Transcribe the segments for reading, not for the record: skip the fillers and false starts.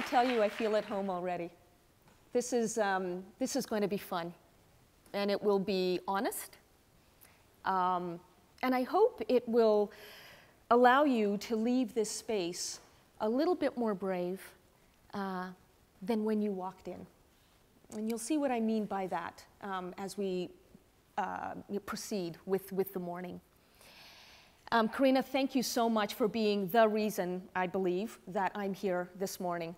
tell you I feel at home already. This is going to be fun, and it will be honest, and I hope it will allow you to leave this space a little bit more brave than when you walked in. And you'll see what I mean by that as we proceed with the morning. Karina, thank you so much for being the reason, I believe, that I'm here this morning.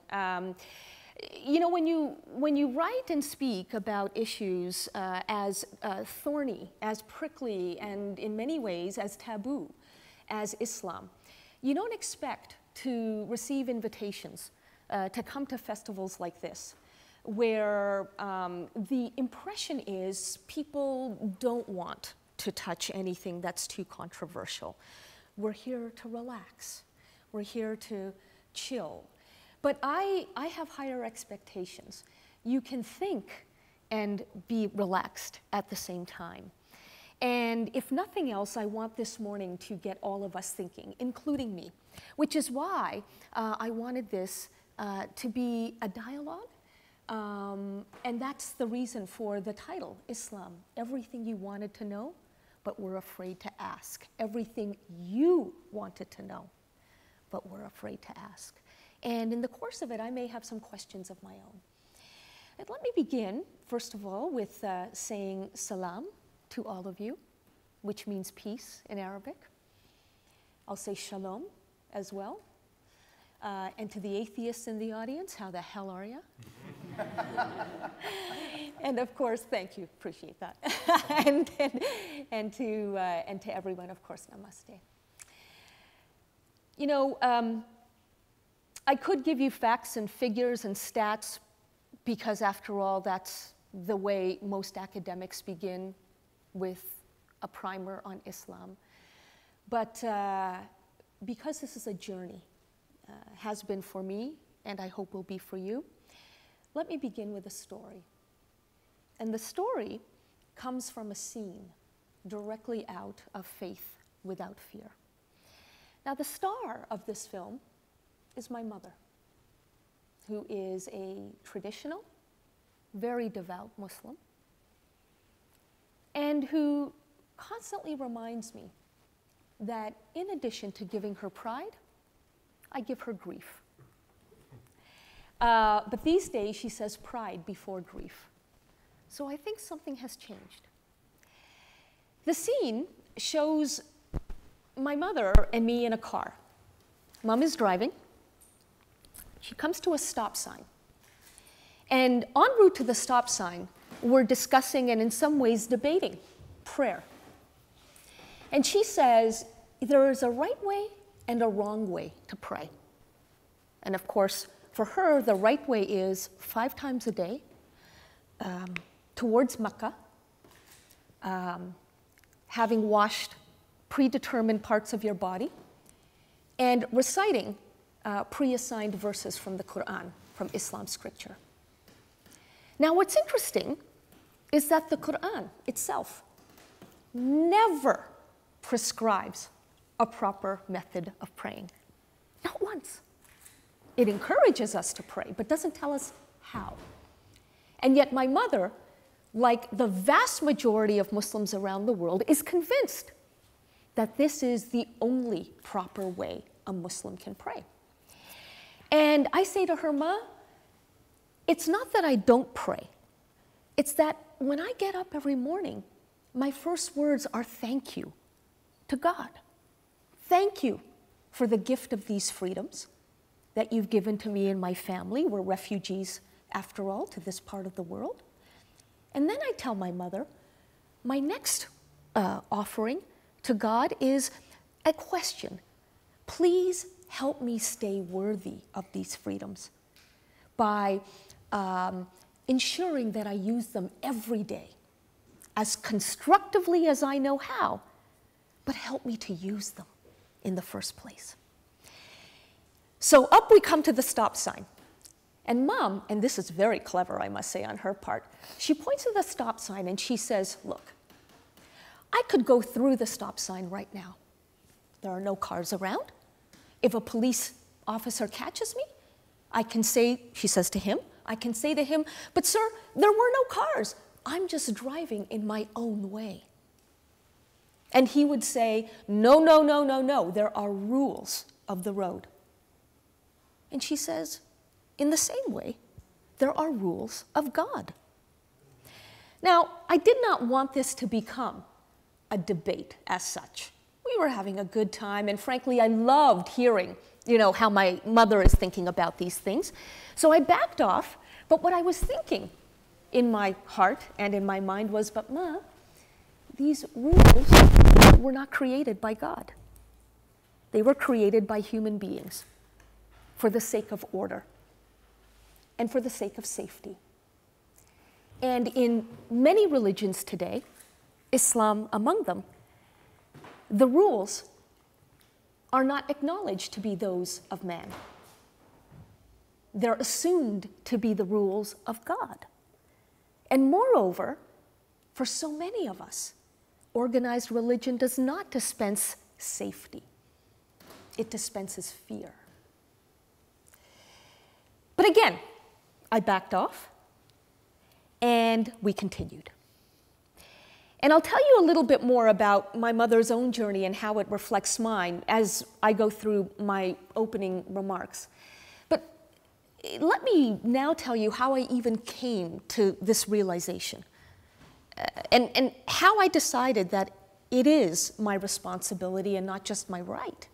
You know, when you write and speak about issues as thorny, as prickly, and in many ways as taboo as Islam, you don't expect to receive invitations to come to festivals like this, where the impression is people don't want to touch anything that's too controversial. We're here to relax. We're here to chill. But I have higher expectations. You can think and be relaxed at the same time. And if nothing else, I want this morning to get all of us thinking, including me, which is why I wanted this to be a dialogue. And that's the reason for the title, Islam, Everything You Wanted to Know, but We're Afraid to Ask. Everything you wanted to know, but we're afraid to ask. And in the course of it, I may have some questions of my own. And let me begin, first of all, with saying salam to all of you, which means peace in Arabic. I'll say shalom as well. And to the atheists in the audience, how the hell are you? And of course, thank you, appreciate that. and to everyone, of course, namaste. You know, I could give you facts and figures and stats because, after all, that's the way most academics begin with a primer on Islam. But because this is a journey, has been for me, and I hope will be for you, let me begin with a story. And the story comes from a scene directly out of Faith Without Fear. Now, the star of this film is my mother, who is a traditional, very devout Muslim, and who constantly reminds me that in addition to giving her pride, I give her grief. But these days, she says pride before grief. So I think something has changed. The scene shows my mother and me in a car. Mom is driving. She comes to a stop sign. And en route to the stop sign, we're discussing and in some ways debating prayer. And she says, there is a right way and a wrong way to pray. And of course, for her, the right way is 5 times a day, towards Mecca, having washed predetermined parts of your body, and reciting pre-assigned verses from the Quran, from Islam scripture. Now, what's interesting is that the Quran itself never prescribes a proper method of praying. Not once. It encourages us to pray, but doesn't tell us how. And yet my mother, like the vast majority of Muslims around the world, is convinced that this is the only proper way a Muslim can pray. And I say to her, Ma, it's not that I don't pray. It's that when I get up every morning, my first words are thank you to God. Thank you for the gift of these freedoms that you've given to me and my family. We're refugees, after all, to this part of the world. And then I tell my mother, my next offering to God is a question. Please help me stay worthy of these freedoms by ensuring that I use them every day as constructively as I know how, but help me to use them in the first place. So up we come to the stop sign. And Mom, and this is very clever, I must say, on her part, she points to the stop sign and she says, look, I could go through the stop sign right now. There are no cars around. If a police officer catches me, I can say, she says to him, I can say to him, but sir, there were no cars. I'm just driving in my own way. And he would say, no, no, no, no, no, there are rules of the road. And she says, in the same way, there are rules of God. Now, I did not want this to become a debate as such. We were having a good time, and frankly, I loved hearing, how my mother is thinking about these things. So I backed off, but what I was thinking in my heart and in my mind was, but Ma, these rules were not created by God. They were created by human beings for the sake of order and for the sake of safety. And in many religions today, Islam among them, the rules are not acknowledged to be those of man. They're assumed to be the rules of God. And moreover, for so many of us, organized religion does not dispense safety. It dispenses fear. But again, I backed off, and we continued. And I'll tell you a little bit more about my mother's own journey and how it reflects mine as I go through my opening remarks. But let me now tell you how I even came to this realization. And how I decided that it is my responsibility and not just my right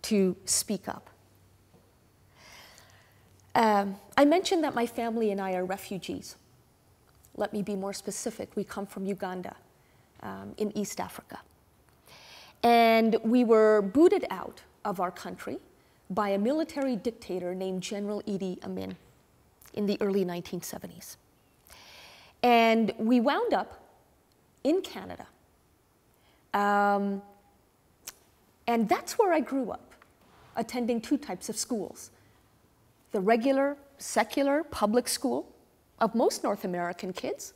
to speak up. I mentioned that my family and I are refugees. Let me be more specific. We come from Uganda in East Africa. And we were booted out of our country by a military dictator named General Idi Amin in the early 1970s. And we wound up in Canada. And that's where I grew up, attending two types of schools. The regular, secular public school of most North American kids.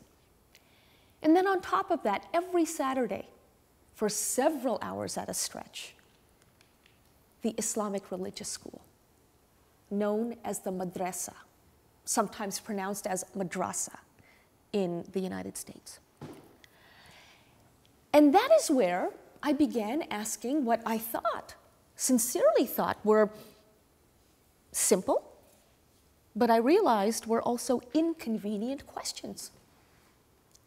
And then on top of that, every Saturday, for several hours at a stretch, the Islamic religious school, known as the madrasa, sometimes pronounced as madrasa in the United States. And that is where I began asking what I thought, sincerely thought, were simple, but I realized were also inconvenient questions.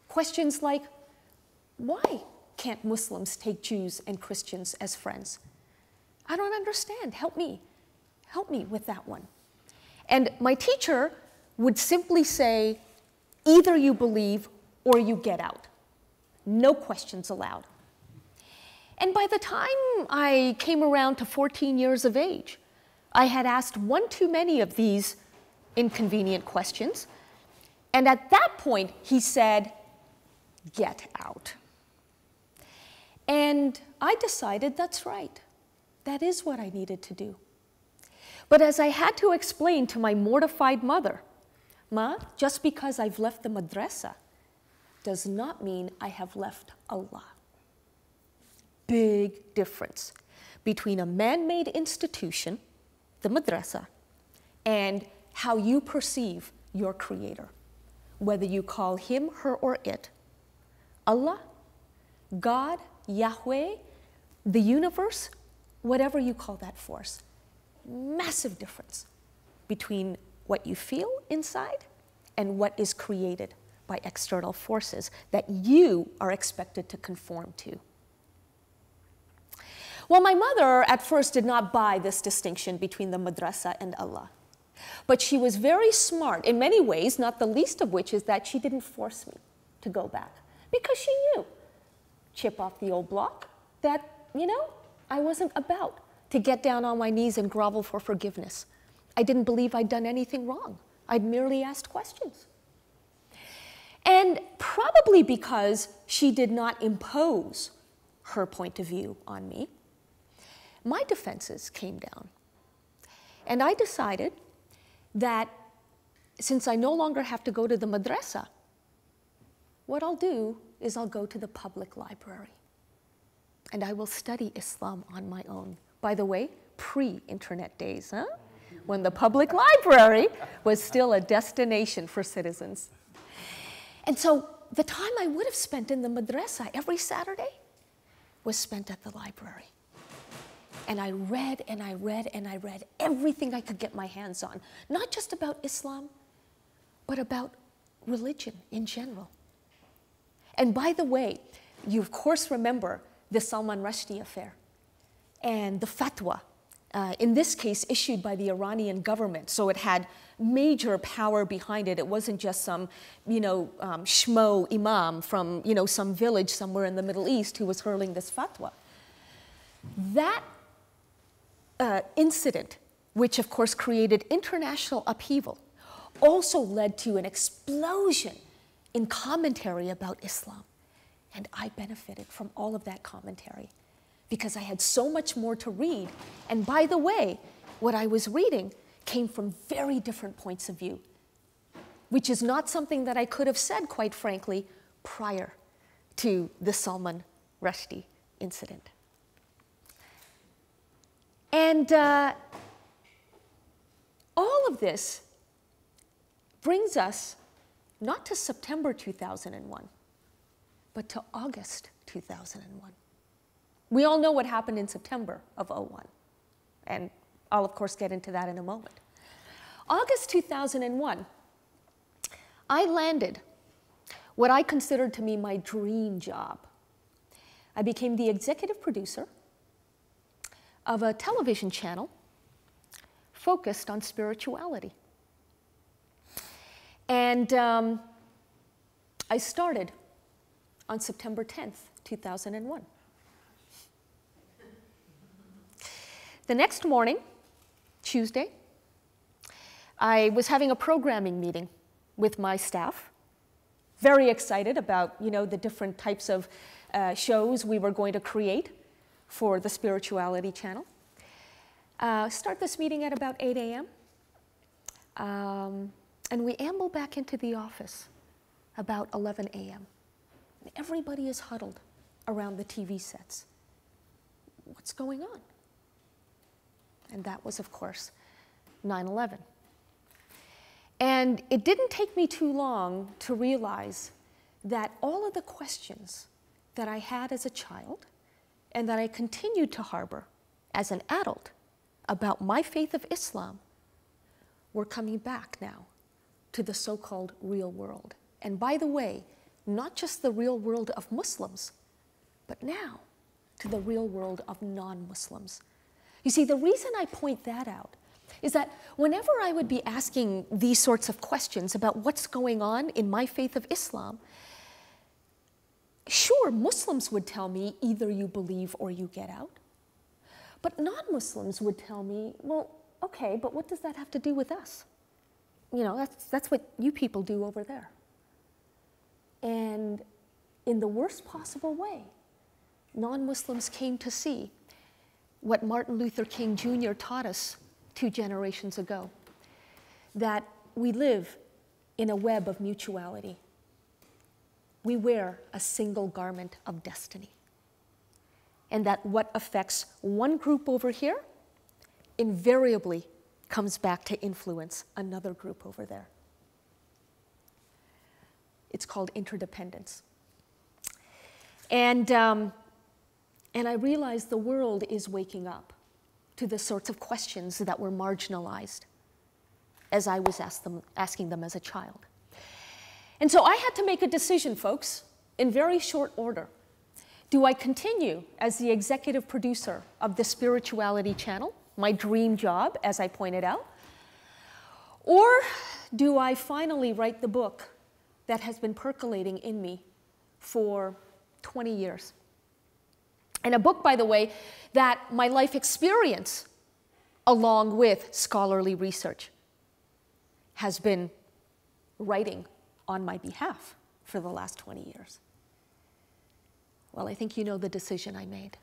Questions like, why can't Muslims take Jews and Christians as friends? I don't understand. Help me with that one. And my teacher would simply say, either you believe or you get out. No questions allowed. And by the time I came around to 14 years of age, I had asked one too many of these inconvenient questions. And at that point, he said, get out. And I decided that's right. That is what I needed to do. But as I had to explain to my mortified mother, Ma, just because I've left the madrasa does not mean I have left Allah. Big difference between a man-made institution, the madrasa, and how you perceive your creator, whether you call him, her, or it Allah, God, Yahweh, the universe, whatever you call that force. Massive difference between what you feel inside and what is created by external forces that you are expected to conform to. Well, my mother at first did not buy this distinction between the madrasa and Allah. But she was very smart in many ways, not the least of which is that she didn't force me to go back. Because she knew, chip off the old block, that, I wasn't about to get down on my knees and grovel for forgiveness. I didn't believe I'd done anything wrong. I'd merely asked questions. And probably because she did not impose her point of view on me, my defenses came down. And I decided that since I no longer have to go to the madrasa, what I'll do is I'll go to the public library. And I will study Islam on my own. By the way, pre-internet days, huh? when the public library was still a destination for citizens. And so the time I would have spent in the madrasa every Saturday was spent at the library. And I read and I read and I read everything I could get my hands on, not just about Islam, but about religion in general. And by the way, you of course remember the Salman Rushdie affair and the fatwa, in this case issued by the Iranian government. So it had major power behind it. It wasn't just some, schmo imam from, some village somewhere in the Middle East who was hurling this fatwa. That incident, which of course created international upheaval, also led to an explosion in commentary about Islam. And I benefited from all of that commentary because I had so much more to read. And by the way, what I was reading came from very different points of view, which is not something that I could have said, quite frankly, prior to the Salman Rushdie incident. And all of this brings us not to September 2001, but to August 2001. We all know what happened in September of 2001, and I'll of course get into that in a moment. August 2001, I landed what I considered to be my dream job. I became the executive producer of a television channel focused on spirituality. And I started on September 10th, 2001. The next morning, Tuesday, I was having a programming meeting with my staff, very excited about, the different types of shows we were going to create for the spirituality channel. Start this meeting at about 8 a.m. And we amble back into the office about 11 a.m. And everybody is huddled around the TV sets. What's going on? And that was, of course, 9/11. And it didn't take me too long to realize that all of the questions that I had as a child and that I continued to harbor as an adult about my faith of Islam were coming back now to the so-called real world. And by the way, not just the real world of Muslims, but now to the real world of non-Muslims. You see, the reason I point that out is that whenever I would be asking these sorts of questions about what's going on in my faith of Islam, sure, Muslims would tell me either you believe or you get out. But non-Muslims would tell me, well, okay, but what does that have to do with us? That's what you people do over there. And in the worst possible way, non-Muslims came to see what Martin Luther King Jr. taught us 2 generations ago, that we live in a web of mutuality. We wear a single garment of destiny. And that what affects one group over here invariably comes back to influence another group over there. It's called interdependence. And I realized the world is waking up to the sorts of questions that were marginalized as I was asking them as a child. And so I had to make a decision, folks, in very short order. Do I continue as the executive producer of the Spirituality Channel, my dream job, as I pointed out? Or do I finally write the book that has been percolating in me for 20 years? And a book, by the way, that my life experience, along with scholarly research, has been writing on my behalf for the last 20 years. Well, I think you know the decision I made.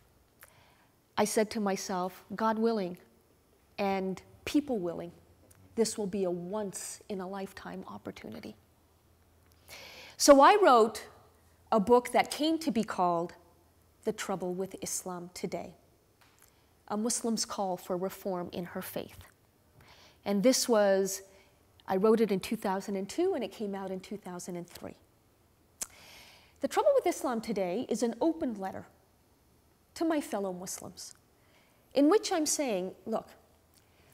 I said to myself, God willing, and people willing, this will be a once-in-a-lifetime opportunity. So I wrote a book that came to be called The Trouble with Islam Today, a Muslim's call for reform in her faith. And this was, I wrote it in 2002 and it came out in 2003. The Trouble with Islam Today is an open letter to my fellow Muslims, in which I'm saying, look,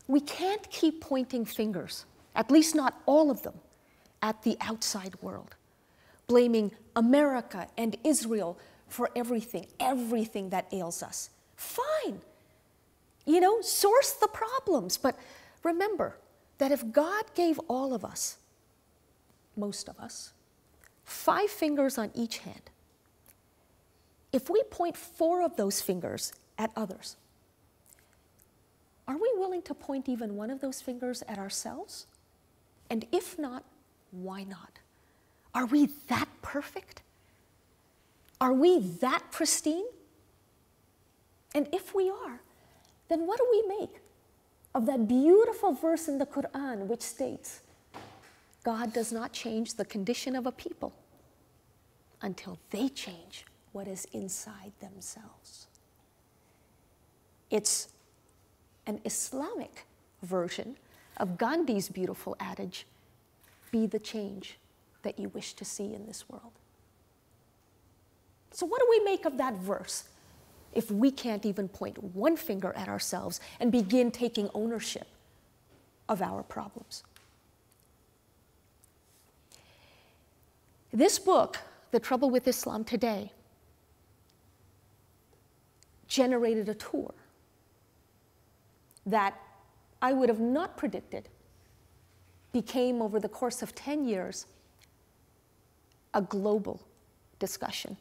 we can't keep pointing fingers, at least not all of them, at the outside world, blaming America and Israel for everything that ails us. Fine, source the problems, but remember that if God gave all of us, most of us, 5 fingers on each hand, if we point 4 of those fingers at others, are we willing to point even 1 of those fingers at ourselves? And if not, why not? Are we that perfect? Are we that pristine? And if we are, then what do we make of that beautiful verse in the Quran which states, God does not change the condition of a people until they change what is inside themselves? It's an Islamic version of Gandhi's beautiful adage, be the change that you wish to see in this world. So what do we make of that verse if we can't even point 1 finger at ourselves and begin taking ownership of our problems? This book, The Trouble with Islam Today, generated a tour that I would have not predicted became, over the course of 10 years, a global discussion,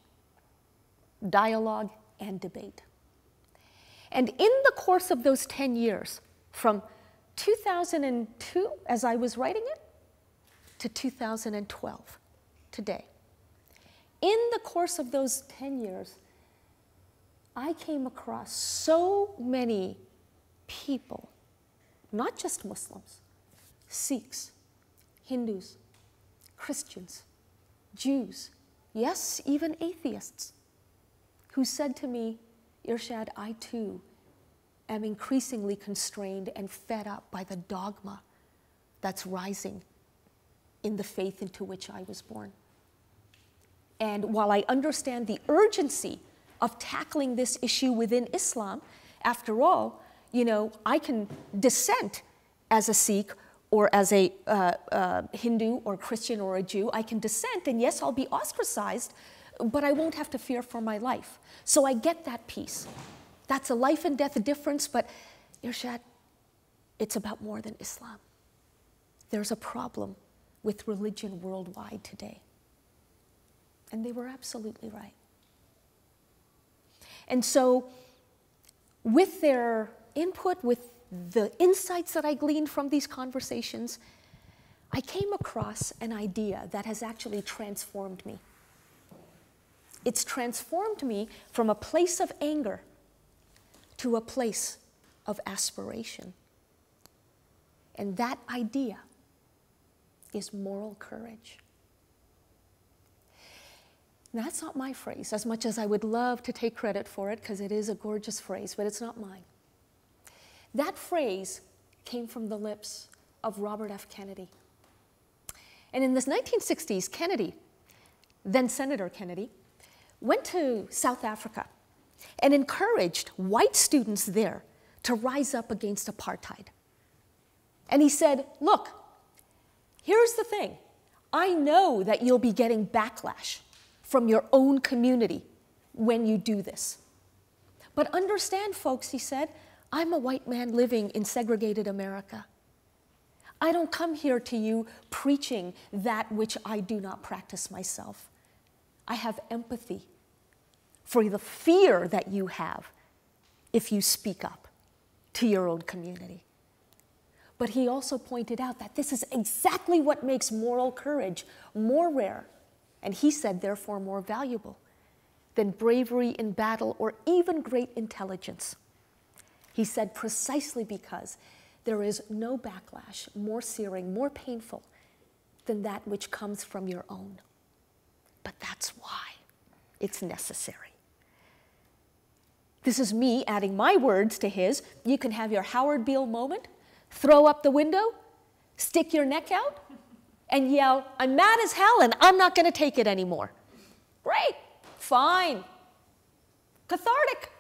dialogue, and debate. And in the course of those 10 years, from 2002, as I was writing it, to 2012, today, in the course of those 10 years, I came across so many people, not just Muslims, Sikhs, Hindus, Christians, Jews, yes, even atheists, who said to me, Irshad, I too am increasingly constrained and fed up by the dogma that's rising in the faith into which I was born. And while I understand the urgency of tackling this issue within Islam, after all, I can dissent as a Sikh or as a Hindu or Christian or a Jew. I can dissent, and yes, I'll be ostracized, but I won't have to fear for my life. So I get that piece. That's a life and death difference, but Irshad, it's about more than Islam. There's a problem with religion worldwide today. And they were absolutely right. And so with their input, with the insights that I gleaned from these conversations, I came across an idea that has actually transformed me. It's transformed me from a place of anger to a place of aspiration. And that idea is moral courage. Now, that's not my phrase, as much as I would love to take credit for it, because it is a gorgeous phrase, but it's not mine. That phrase came from the lips of Robert F. Kennedy. And in the 1960s, Kennedy, then Senator Kennedy, went to South Africa and encouraged white students there to rise up against apartheid. And he said, look, here's the thing. I know that you'll be getting backlash from your own community when you do this. But understand, folks, he said, I'm a white man living in segregated America. I don't come here to you preaching that which I do not practice myself. I have empathy for the fear that you have if you speak up to your own community. But he also pointed out that this is exactly what makes moral courage more rare, and he said, therefore, more valuable than bravery in battle or even great intelligence. He said, precisely because there is no backlash more searing, more painful than that which comes from your own. But that's why it's necessary. This is me adding my words to his. You can have your Howard Beale moment. throw up the window, stick your neck out, and yell, I'm mad as hell and I'm not going to take it anymore. Great, fine, cathartic.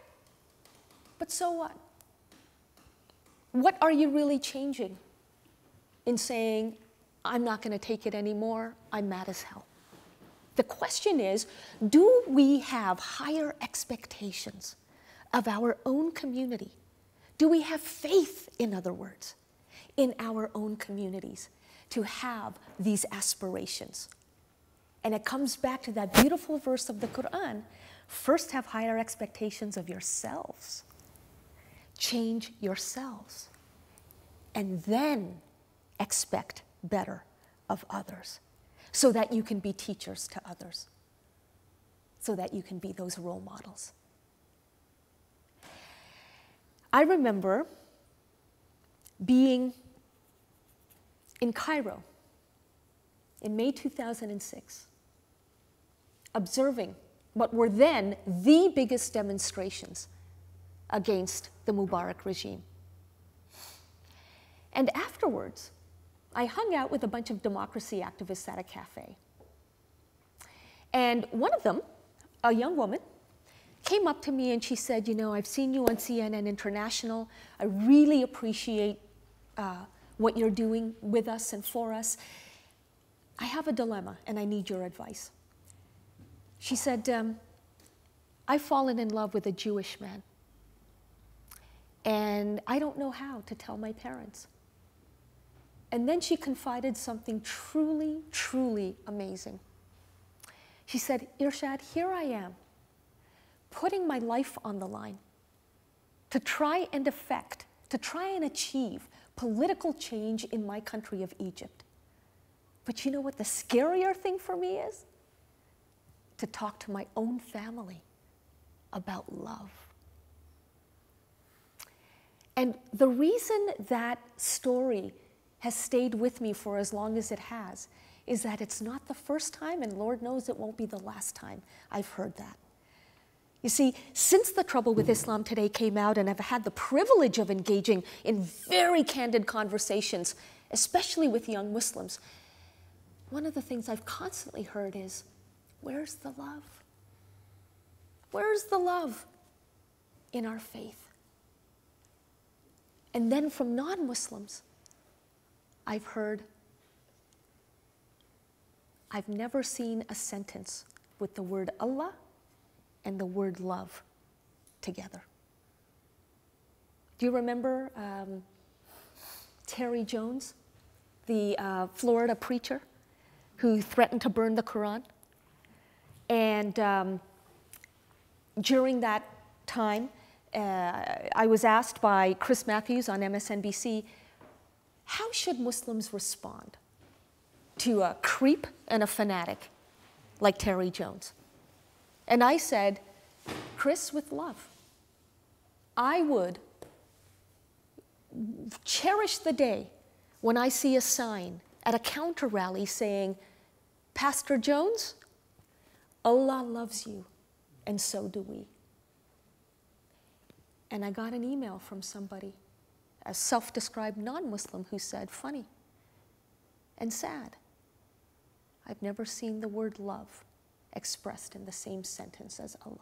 But so what? What are you really changing in saying, I'm not going to take it anymore, I'm mad as hell? The question is, do we have higher expectations of our own community? Do we have faith, in other words, in our own communities to have these aspirations? And it comes back to that beautiful verse of the Quran. First, have higher expectations of yourselves. Change yourselves. And then expect better of others so that you can be teachers to others, so that you can be those role models. I remember being in Cairo in May 2006, observing what were then the biggest demonstrations against the Mubarak regime. And afterwards, I hung out with a bunch of democracy activists at a cafe. And one of them, a young woman, came up to me and she said, you know, I've seen you on CNN International. I really appreciate what you're doing with us and for us. I have a dilemma and I need your advice. She said, I've fallen in love with a Jewish man and I don't know how to tell my parents. And then she confided something truly, truly amazing. She said, Irshad, here I am, putting my life on the line to try and achieve political change in my country of Egypt. But you know what the scarier thing for me is? To talk to my own family about love. And the reason that story has stayed with me for as long as it has is that it's not the first time, and Lord knows it won't be the last time I've heard that. You see, since The Trouble with Islam Today came out, and I've had the privilege of engaging in very candid conversations, especially with young Muslims, one of the things I've constantly heard is, where's the love? Where's the love in our faith? And then from non-Muslims, I've heard, I've never seen a sentence with the word Allah and the word love together. Do you remember Terry Jones, the Florida preacher who threatened to burn the Quran? And during that time, I was asked by Chris Matthews on MSNBC, how should Muslims respond to a creep and a fanatic like Terry Jones? And I said, Chris, with love. I would cherish the day when I see a sign at a counter rally saying, Pastor Jones, Allah loves you, and so do we. And I got an email from somebody, a self-described non-Muslim, who said, funny and sad, I've never seen the word love expressed in the same sentence as Allah.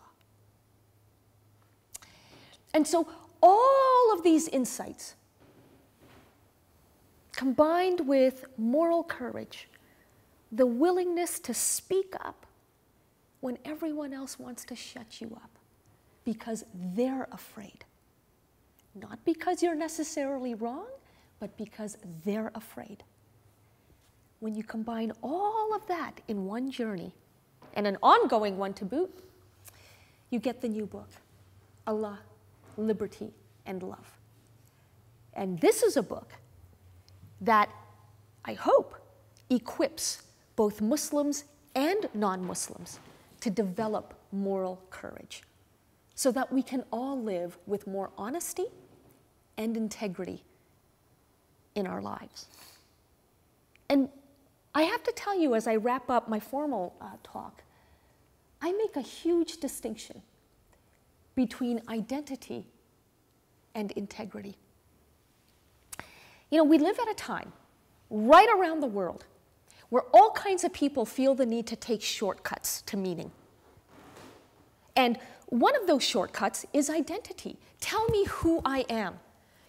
And so all of these insights, combined with moral courage, the willingness to speak up when everyone else wants to shut you up because they're afraid. Not because you're necessarily wrong, but because they're afraid. When you combine all of that in one journey, and an ongoing one to boot, you get the new book, Allah, Liberty, and Love. And this is a book that I hope equips both Muslims and non-Muslims to develop moral courage so that we can all live with more honesty and integrity in our lives. And I have to tell you, as I wrap up my formal talk, I make a huge distinction between identity and integrity. You know, we live at a time, right around the world, where all kinds of people feel the need to take shortcuts to meaning. And one of those shortcuts is identity. Tell me who I am.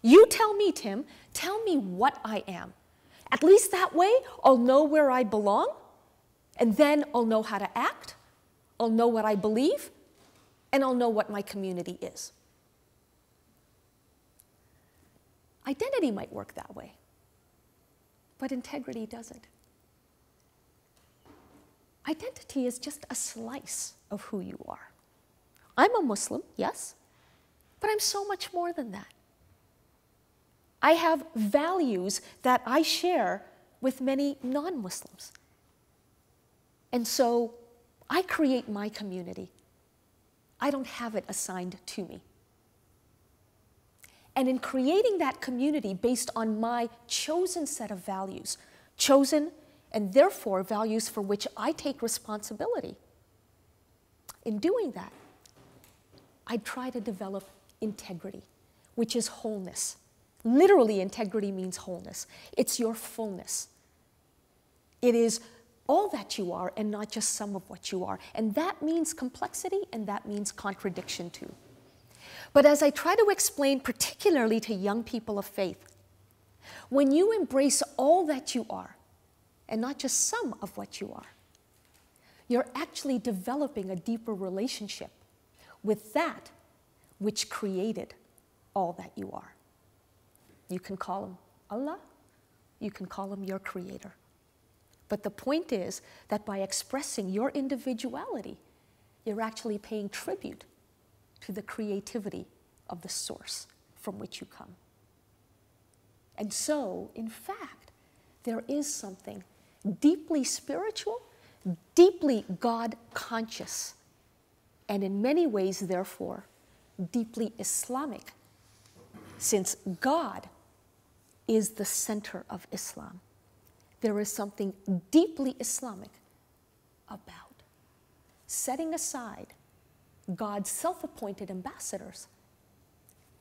You tell me, Tim, tell me what I am. At least that way, I'll know where I belong, and then I'll know how to act, I'll know what I believe, and I'll know what my community is. Identity might work that way, but integrity doesn't. Identity is just a slice of who you are. I'm a Muslim, yes, but I'm so much more than that. I have values that I share with many non-Muslims. And so I create my community. I don't have it assigned to me. And in creating that community based on my chosen set of values, chosen and therefore values for which I take responsibility, in doing that, I try to develop integrity, which is wholeness. Literally, integrity means wholeness. It's your fullness. It is all that you are and not just some of what you are. And that means complexity and that means contradiction too. But as I try to explain, particularly to young people of faith, when you embrace all that you are, and not just some of what you are, you're actually developing a deeper relationship with that which created all that you are. You can call him Allah, you can call him your creator. But the point is that by expressing your individuality, you're actually paying tribute to the creativity of the source from which you come. And so, in fact, there is something deeply spiritual, deeply God-conscious, and in many ways, therefore, deeply Islamic, since God is the center of Islam. There is something deeply Islamic about setting aside God's self-appointed ambassadors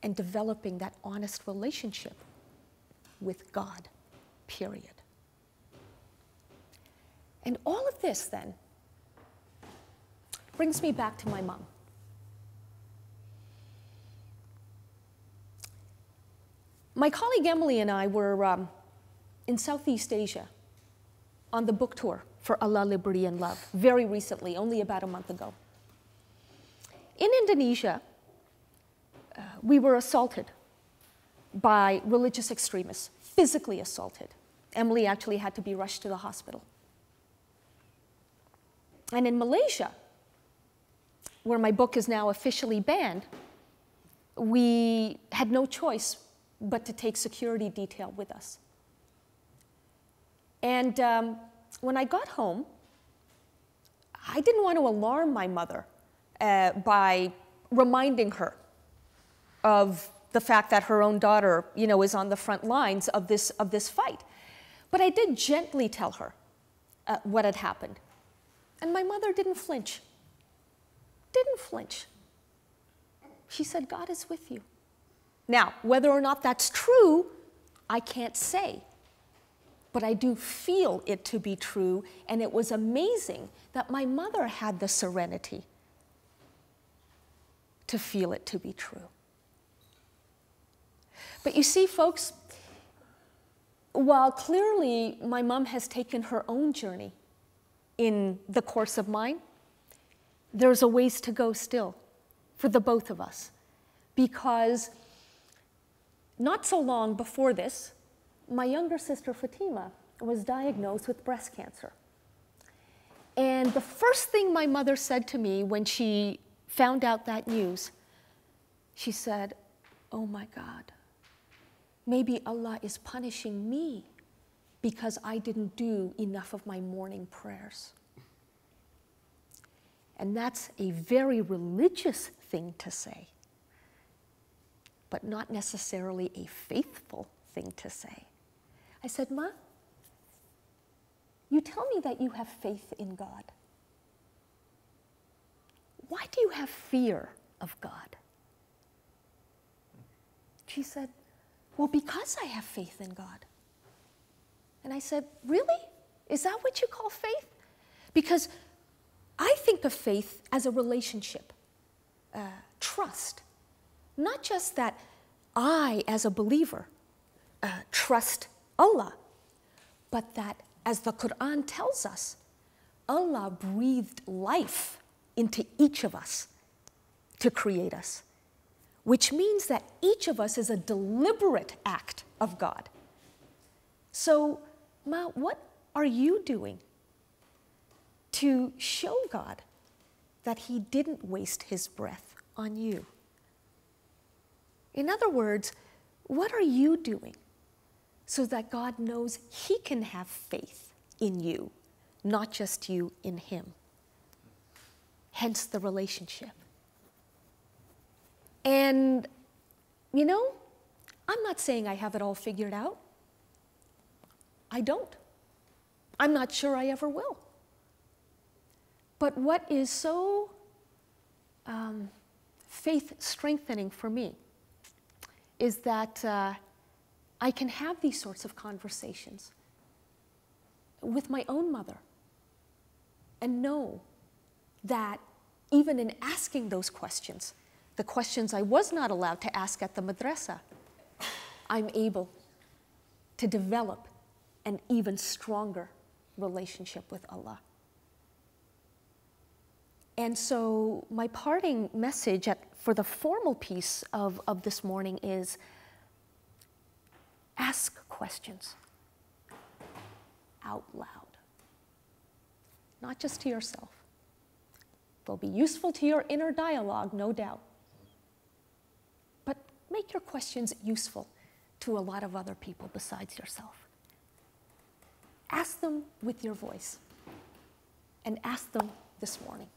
and developing that honest relationship with God, period. And all of this, then, brings me back to my mom. My colleague Emily and I were in Southeast Asia on the book tour for Allah, Liberty, and Love very recently, only about a month ago. In Indonesia, we were assaulted by religious extremists, physically assaulted. Emily actually had to be rushed to the hospital. And in Malaysia, where my book is now officially banned, we had no choice but to take security detail with us. And when I got home, I didn't want to alarm my mother by reminding her of the fact that her own daughter, you know, is on the front lines of this fight. But I did gently tell her what had happened. And my mother didn't flinch. Didn't flinch. She said, God is with you. Now, whether or not that's true, I can't say. But I do feel it to be true, and it was amazing that my mother had the serenity to feel it to be true. But you see, folks, while clearly my mom has taken her own journey in the course of mine, there's a ways to go still for the both of us. Because not so long before this, my younger sister Fatima was diagnosed with breast cancer. And the first thing my mother said to me when she found out that news, she said, "Oh my God, maybe Allah is punishing me because I didn't do enough of my morning prayers." And that's a very religious thing to say, but not necessarily a faithful thing to say. I said, "Ma, you tell me that you have faith in God. Why do you have fear of God?" She said, well, because I have faith in God. And I said, really? Is that what you call faith? Because I think of faith as a relationship, trust. Not just that I, as a believer, trust Allah, but that, as the Quran tells us, Allah breathed life into each of us to create us, which means that each of us is a deliberate act of God. So, Ma, what are you doing to show God that He didn't waste His breath on you? In other words, what are you doing so that God knows He can have faith in you, not just you in Him? Hence the relationship. And, you know, I'm not saying I have it all figured out. I don't. I'm not sure I ever will. But what is so faith strengthening for me is that I can have these sorts of conversations with my own mother and know that even in asking those questions, the questions I was not allowed to ask at the madrasa, I'm able to develop an even stronger relationship with Allah. And so my parting message for the formal piece of this morning is ask questions out loud, not just to yourself. They'll be useful to your inner dialogue, no doubt. But make your questions useful to a lot of other people besides yourself. Ask them with your voice, and ask them this morning.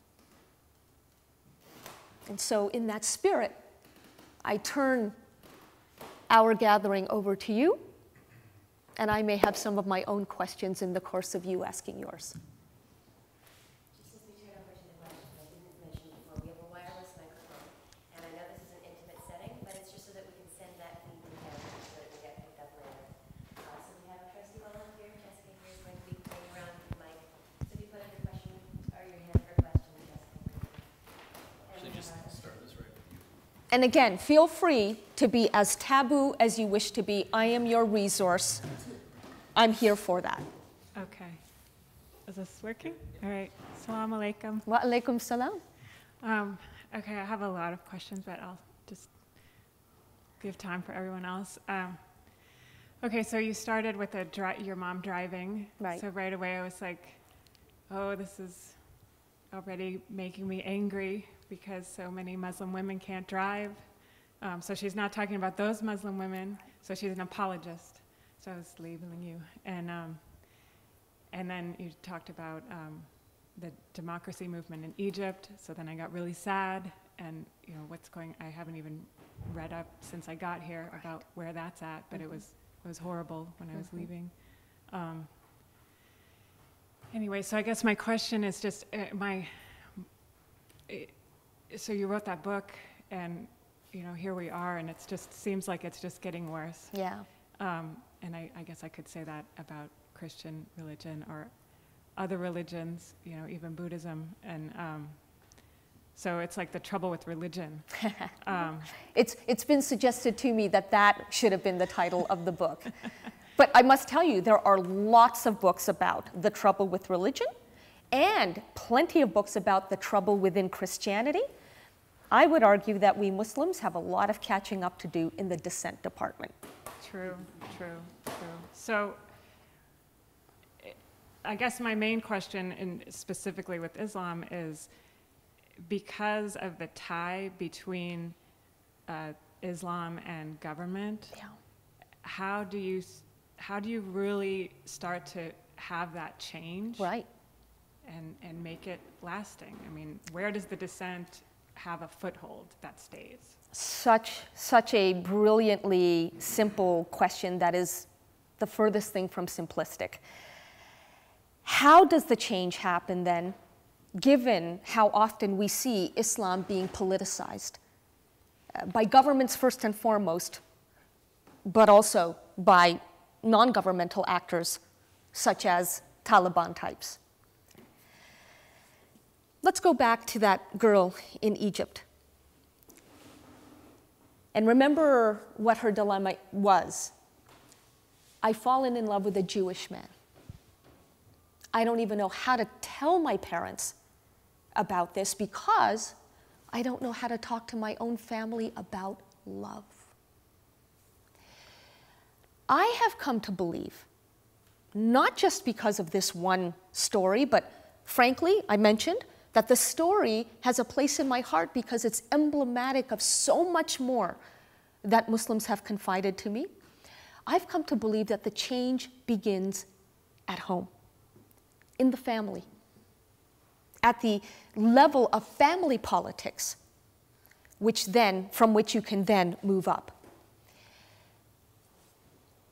And so in that spirit, I turn our gathering over to you, and I may have some of my own questions in the course of you asking yours. Just as we turn over to the questions, I didn't mention before, we have a wireless microphone, and I know this is an intimate setting, but it's just so that we can send that feed to him so that we get picked up later. So we have a trusty volunteer, Jessica here, is going to be playing around with the mic. So if you put up your question or your hand for a question, Jessica. Actually, just start this right. And again, feel free to be as taboo as you wish to be. I am your resource. I'm here for that. Okay. Is this working? All right. Assalamu alaikum. Wa alaikum salam. Okay, I have a lot of questions, but I'll just give time for everyone else. Okay, so you started with your mom driving. Right. So right away I was like, oh, this is already making me angry because so many Muslim women can't drive. So she's not talking about those Muslim women, so she's an apologist. So I was labeling you. And then you talked about the democracy movement in Egypt, so then I got really sad, and you know I haven't even read up since I got here about where that's at, but it was horrible when I was leaving. Anyway, so I guess my question is just, so you wrote that book, and you know, here we are, and it just seems like it's just getting worse. Yeah. And I guess I could say that about Christian religion or other religions, you know, even Buddhism. And so it's like the trouble with religion. It's been suggested to me that should have been the title of the book. But I must tell you, there are lots of books about the trouble with religion and plenty of books about the trouble within Christianity. I would argue that we Muslims have a lot of catching up to do in the dissent department. True. So I guess my main question, and specifically with Islam, is because of the tie between Islam and government, Yeah. how do you really start to have that change? Right. And make it lasting? I mean, where does the dissent have a foothold that stays? Such a brilliantly simple question that is the furthest thing from simplistic. How does the change happen then, given how often we see Islam being politicized? By governments first and foremost, but also by non-governmental actors such as Taliban types. Let's go back to that girl in Egypt. And remember what her dilemma was. I've fallen in love with a Jewish man. I don't even know how to tell my parents about this because I don't know how to talk to my own family about love. I have come to believe, not just because of this one story, but frankly, I mentioned that the story has a place in my heart because it's emblematic of so much more that Muslims have confided to me. I've come to believe that the change begins at home, in the family, at the level of family politics, from which you can then move up.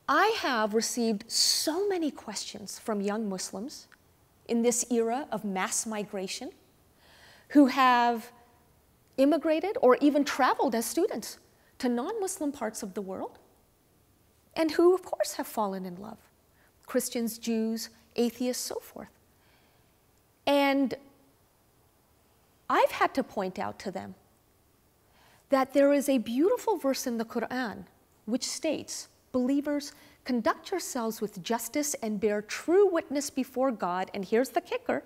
I have received so many questions from young Muslims in this era of mass migration who have immigrated or even traveled as students to non-Muslim parts of the world and who, of course, have fallen in love. Christians, Jews, atheists, so forth. And I've had to point out to them that there is a beautiful verse in the Quran which states, believers, conduct yourselves with justice and bear true witness before God, and here's the kicker,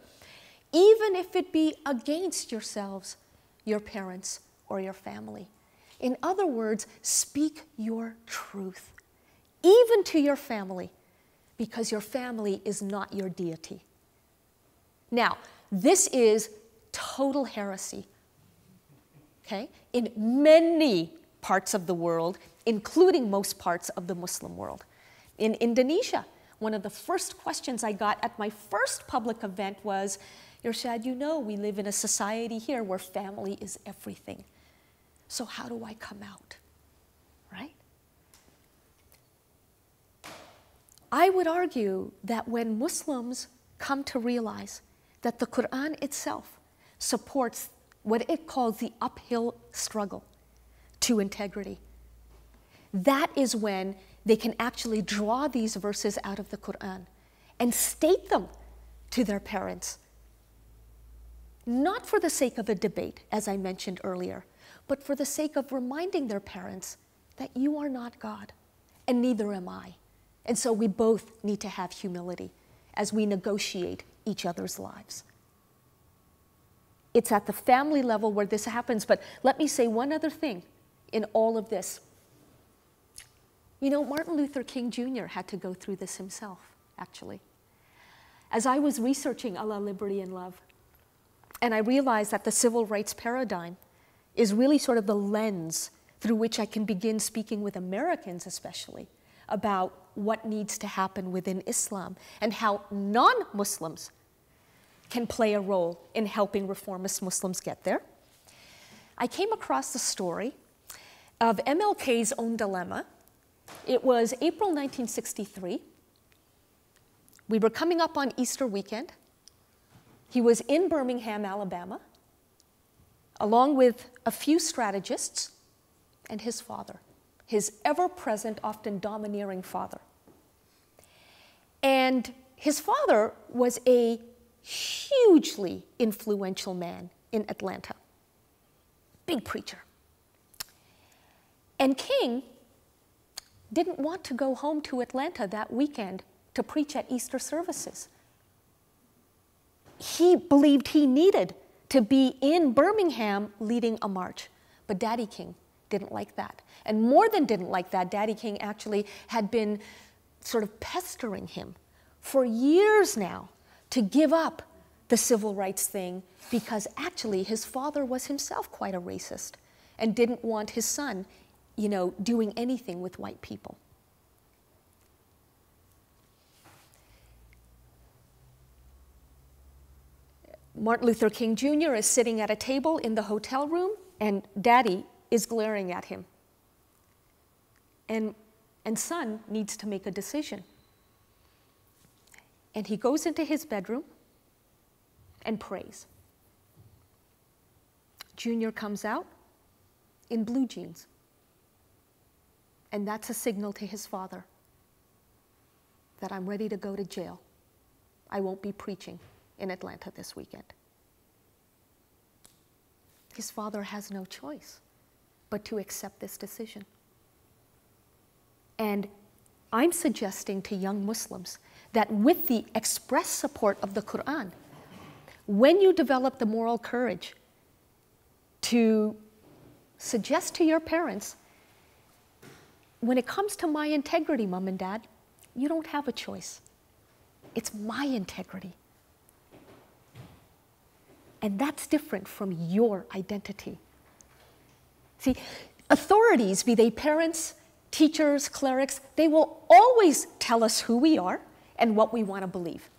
even if it be against yourselves, your parents, or your family. In other words, speak your truth, even to your family, because your family is not your deity. Now, this is total heresy, okay? In many parts of the world, including most parts of the Muslim world. In Indonesia, one of the first questions I got at my first public event was, Irshad, you know we live in a society here where family is everything. So how do I come out, right? I would argue that when Muslims come to realize that the Quran itself supports what it calls the uphill struggle to integrity, that is when they can actually draw these verses out of the Quran and state them to their parents. Not for the sake of a debate, as I mentioned earlier, but for the sake of reminding their parents that you are not God, and neither am I. And so we both need to have humility as we negotiate each other's lives. It's at the family level where this happens, but let me say one other thing in all of this. You know, Martin Luther King Jr. had to go through this himself, actually. As I was researching Allah, Liberty, and Love, and I realized that the civil rights paradigm is really sort of the lens through which I can begin speaking with Americans especially about what needs to happen within Islam and how non-Muslims can play a role in helping reformist Muslims get there. I came across the story of MLK's own dilemma. It was April 1963. We were coming up on Easter weekend. He was in Birmingham, Alabama, along with a few strategists and his father, his ever-present, often domineering father. And his father was a hugely influential man in Atlanta, big preacher. And King didn't want to go home to Atlanta that weekend to preach at Easter services. He believed he needed to be in Birmingham leading a march. But Daddy King didn't like that. And more than didn't like that, Daddy King actually had been sort of pestering him for years now to give up the civil rights thing because actually his father was himself quite a racist and didn't want his son, you know, doing anything with white people. Martin Luther King Jr. is sitting at a table in the hotel room, and Daddy is glaring at him. And son needs to make a decision. And he goes into his bedroom and prays. Junior comes out in blue jeans. And that's a signal to his father that I'm ready to go to jail. I won't be preaching in Atlanta this weekend. His father has no choice but to accept this decision. And I'm suggesting to young Muslims that with the express support of the Quran, when you develop the moral courage to suggest to your parents, when it comes to my integrity, Mom and Dad, you don't have a choice. It's my integrity. And that's different from your identity. See, authorities, be they parents, teachers, clerics, they will always tell us who we are and what we want to believe.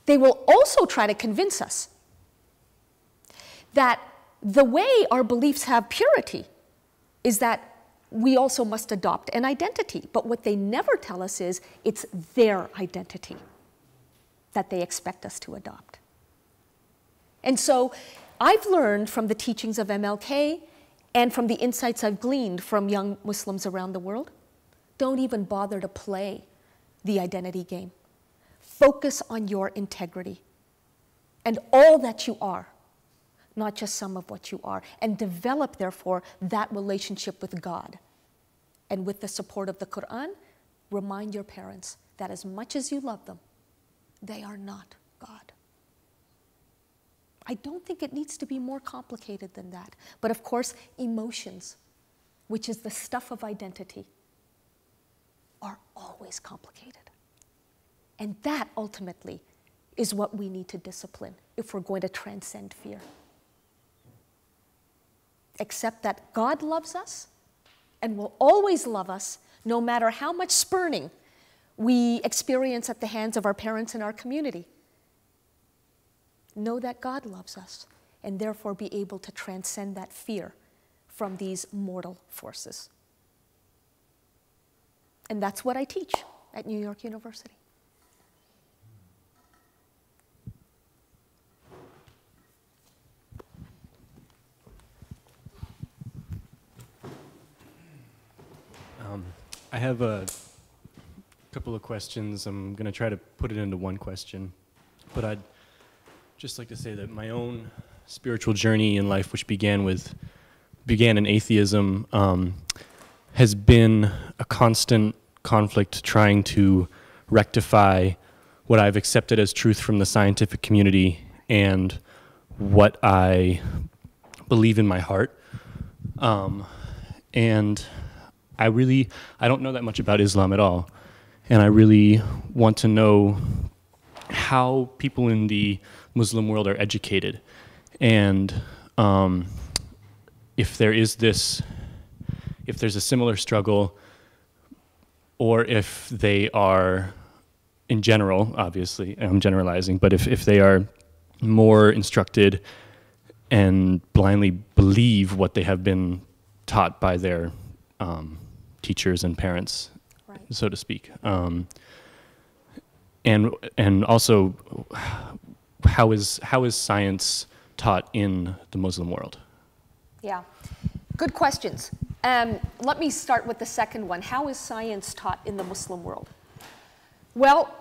They will also try to convince us that the way our beliefs have purity is that we also must adopt an identity. But what they never tell us is it's their identity that they expect us to adopt. And so I've learned from the teachings of MLK and from the insights I've gleaned from young Muslims around the world, don't even bother to play the identity game. Focus on your integrity and all that you are, not just some of what you are, and develop, therefore, that relationship with God. And with the support of the Quran, remind your parents that as much as you love them, they are not God. I don't think it needs to be more complicated than that. But of course, emotions, which is the stuff of identity, are always complicated. And that ultimately is what we need to discipline if we're going to transcend fear. Accept that God loves us and will always love us no matter how much spurning we experience at the hands of our parents and our community. Know that God loves us and therefore be able to transcend that fear from these mortal forces. And that's what I teach at New York University. I have a couple of questions. I'm going to try to put it into one question. But I'd just like to say that my own spiritual journey in life, which began in atheism, has been a constant conflict trying to rectify what I've accepted as truth from the scientific community and what I believe in my heart. And I don't know that much about Islam at all. And I really want to know how people in the Muslim world are educated. And if there's a similar struggle, or if they are, in general, obviously, I'm generalizing, but if they are more instructed and blindly believe what they have been taught by their teachers and parents, right, so to speak. And also, how is science taught in the Muslim world? Yeah, good questions. Let me start with the second one. How is science taught in the Muslim world? Well,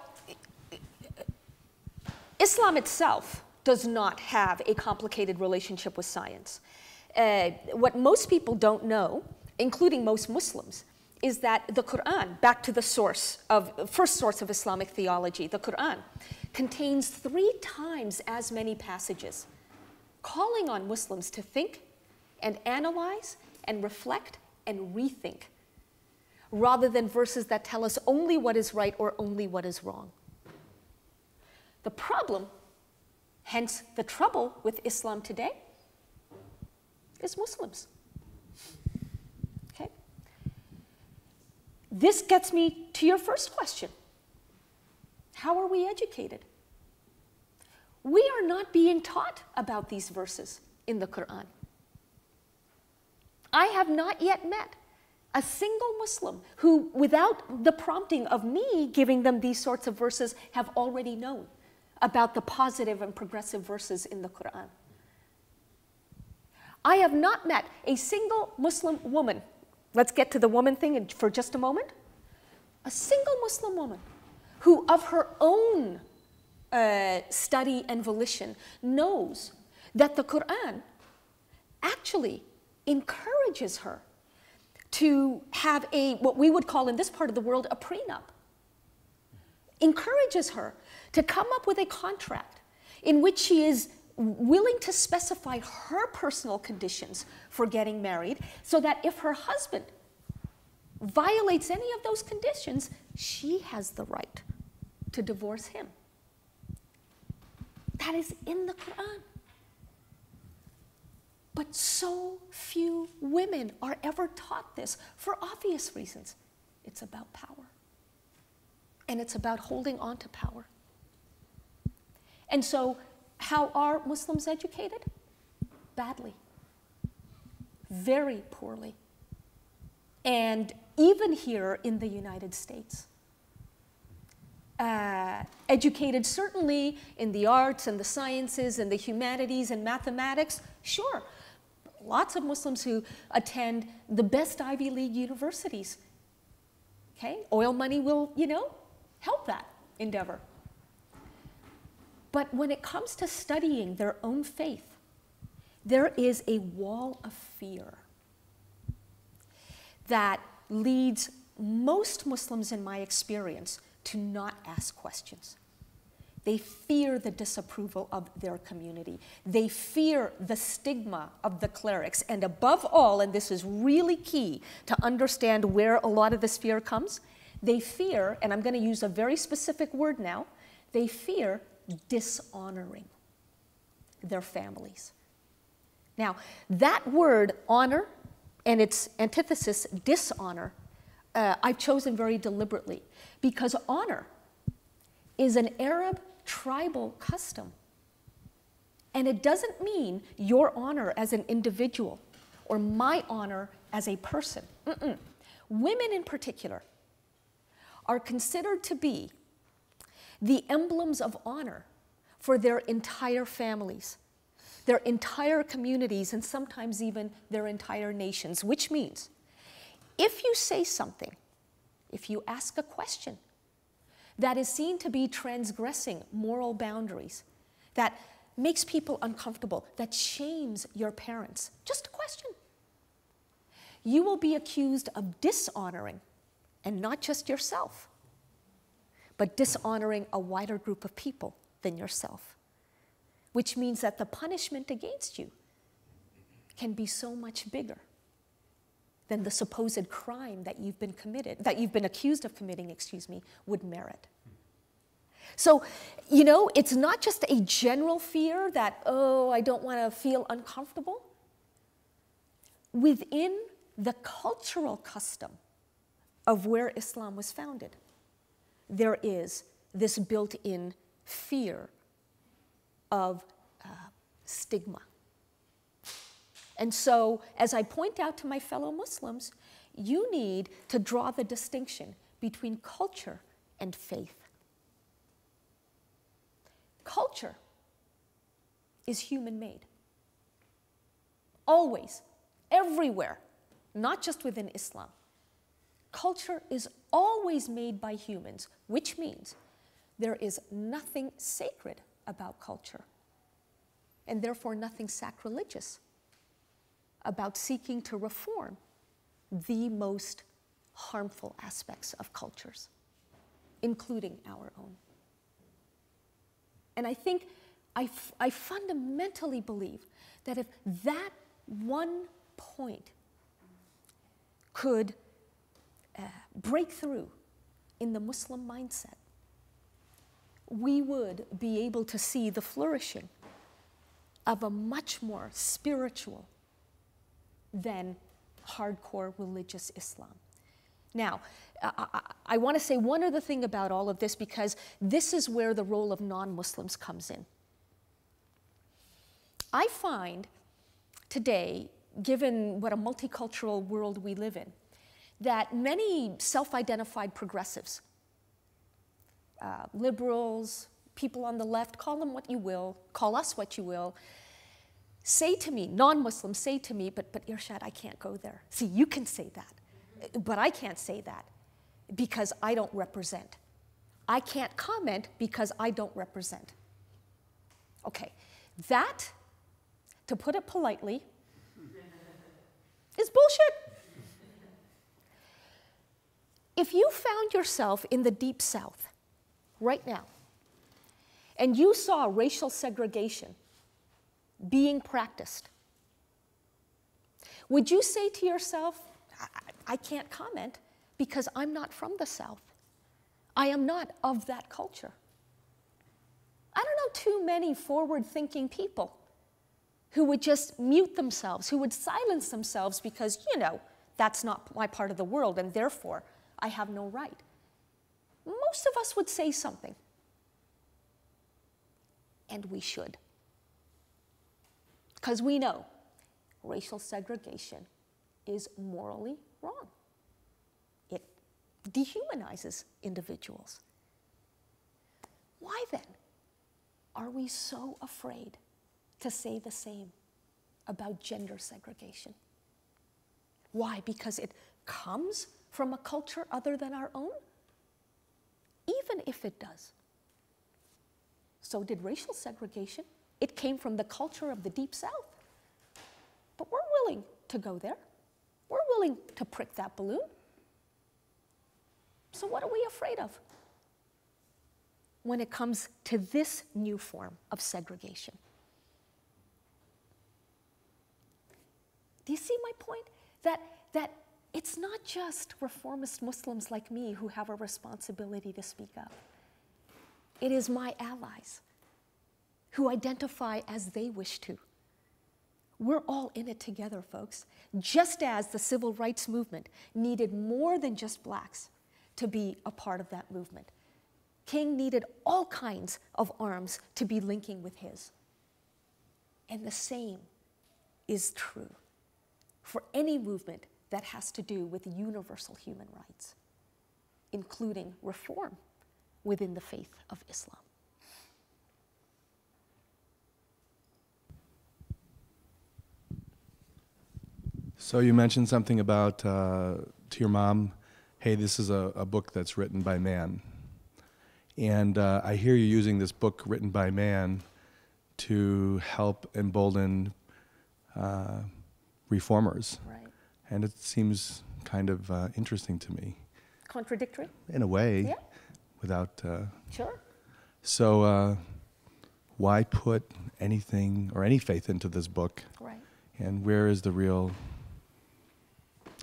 Islam itself does not have a complicated relationship with science. What most people don't know, including most Muslims, is that the Quran, back to the first source of Islamic theology, the Quran, contains 3 times as many passages calling on Muslims to think and analyze and reflect and rethink, rather than verses that tell us only what is right or only what is wrong. The problem, hence the trouble with Islam today, is Muslims. Okay? This gets me to your first question. How are we educated? We are not being taught about these verses in the Quran. I have not yet met a single Muslim who, without the prompting of me giving them these sorts of verses, have already known about the positive and progressive verses in the Quran. I have not met a single Muslim woman let's get to the woman thing for just a moment. A single Muslim woman who of her own study and volition knows that the Quran actually encourages her to have what we would call in this part of the world, a prenup. Encourages her to come up with a contract in which she is willing to specify her personal conditions for getting married, so that if her husband violates any of those conditions, she has the right to divorce him. That is in the Quran. But so few women are ever taught this for obvious reasons. It's about power. And it's about holding on to power. And so, how are Muslims educated? Badly. Very poorly. And even here in the United States, educated certainly in the arts and the sciences and the humanities and mathematics, sure. Lots of Muslims who attend the best Ivy League universities. Okay, oil money will, help that endeavor. But when it comes to studying their own faith, there is a wall of fear that leads most Muslims, in my experience, to not ask questions. They fear the disapproval of their community. They fear the stigma of the clerics. And above all, and this is really key to understand where a lot of this fear comes, they fear, and I'm going to use a very specific word now, they fear dishonoring their families. Now, that word, honor, and its antithesis, dishonor, I've chosen very deliberately, because honor is an Arab tribal custom. And it doesn't mean your honor as an individual or my honor as a person. Women in particular are considered to be the emblems of honor for their entire families, their entire communities, and sometimes even their entire nations, which means if you say something, if you ask a question that is seen to be transgressing moral boundaries, that makes people uncomfortable, that shames your parents, just a question, you will be accused of dishonoring, and not just yourself, but dishonoring a wider group of people than yourself, which means that the punishment against you can be so much bigger than the supposed crime that you've been accused of committing, would merit. So, it's not just a general fear that, oh, I don't want to feel uncomfortable. Within the cultural custom of where Islam was founded, there is this built-in fear of stigma. And so, as I point out to my fellow Muslims, you need to draw the distinction between culture and faith. Culture is human-made. Always, everywhere, not just within Islam. Culture is always made by humans, which means there is nothing sacred about culture, and therefore nothing sacrilegious about seeking to reform the most harmful aspects of cultures, including our own. And I think I fundamentally believe that if that one point could break through in the Muslim mindset, we would be able to see the flourishing of a much more spiritual than hardcore religious Islam. Now, I want to say one other thing about all of this, because this is where the role of non-Muslims comes in. I find today, given what a multicultural world we live in, that many self-identified progressives, liberals, people on the left, call them what you will, call us what you will, say to me, non-Muslims say to me, but Irshad, I can't go there. See, you can say that. But I can't say that because I don't represent. I can't comment because I don't represent. Okay, that, to put it politely, is bullshit. If you found yourself in the Deep South right now, and you saw racial segregation being practiced, would you say to yourself, I can't comment because I'm not from the South. I am not of that culture. I don't know too many forward-thinking people who would just mute themselves, who would silence themselves because, you know, that's not my part of the world and therefore I have no right. Most of us would say something. And we should. Because we know racial segregation is morally wrong. It dehumanizes individuals. Why then are we so afraid to say the same about gender segregation? Why? Because it comes from a culture other than our own? Even if it does. So did racial segregation. It came from the culture of the Deep South. But we're willing to go there. We're willing to prick that balloon. So what are we afraid of when it comes to this new form of segregation? Do you see my point? That it's not just reformist Muslims like me who have a responsibility to speak up. It is my allies who identify as they wish to. We're all in it together, folks. Just as the civil rights movement needed more than just blacks to be a part of that movement. King needed all kinds of arms to be linking with his. And the same is true for any movement that has to do with universal human rights, including reform within the faith of Islam. So you mentioned something about, to your mom, hey, this is a book that's written by man. And I hear you using this book written by man to help embolden reformers. Right. And it seems kind of interesting to me. Contradictory? In a way. Yeah. Without... Sure. So why put anything or any faith into this book? Right. And where is the real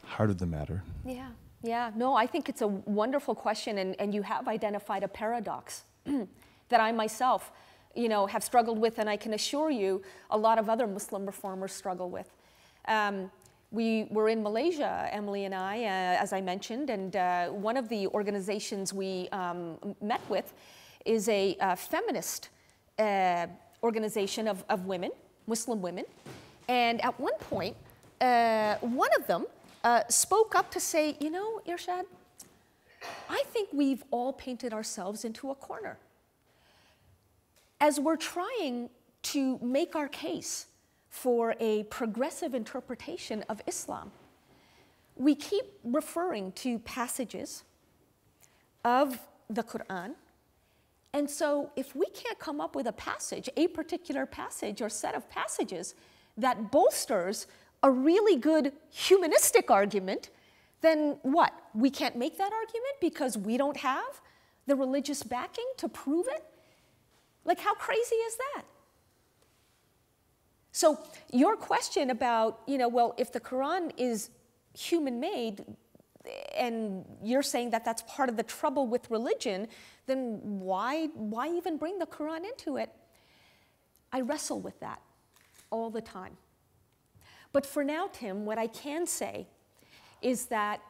heart of the matter? Yeah. Yeah, no, I think it's a wonderful question, and you have identified a paradox that I myself, you know, have struggled with, and I can assure you a lot of other Muslim reformers struggle with. We were in Malaysia, Emily and I, as I mentioned, and one of the organizations we met with is a feminist organization of women, Muslim women, and at one point, one of them spoke up to say, you know, Irshad, I think we've all painted ourselves into a corner. As we're trying to make our case for a progressive interpretation of Islam, we keep referring to passages of the Quran. And so if we can't come up with a passage, a particular passage or set of passages that bolsters a really good humanistic argument, then what? We can't make that argument because we don't have the religious backing to prove it? Like, how crazy is that? So your question about, you know, well, if the Quran is human-made, and you're saying that that's part of the trouble with religion, then why even bring the Quran into it? I wrestle with that all the time. But for now, Tim, what I can say is that,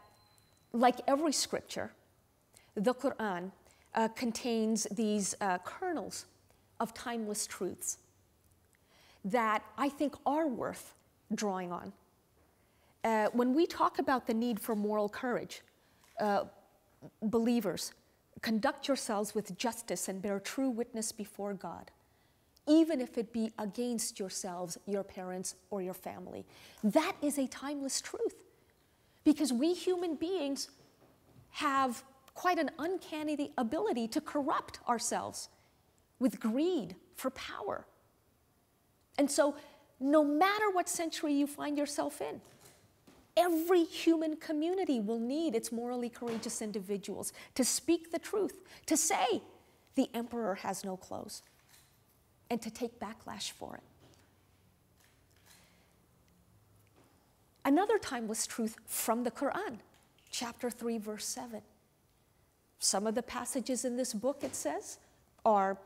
like every scripture, the Quran contains these kernels of timeless truths that I think are worth drawing on. When we talk about the need for moral courage, believers, conduct yourselves with justice and bear true witness before God, even if it be against yourselves, your parents, or your family. That is a timeless truth. because we human beings have quite an uncanny ability to corrupt ourselves with greed for power. And so, no matter what century you find yourself in, every human community will need its morally courageous individuals to speak the truth, to say, the emperor has no clothes, and to take backlash for it. Another timeless truth from the Quran, chapter 3, verse 7. Some of the passages in this book, it says, are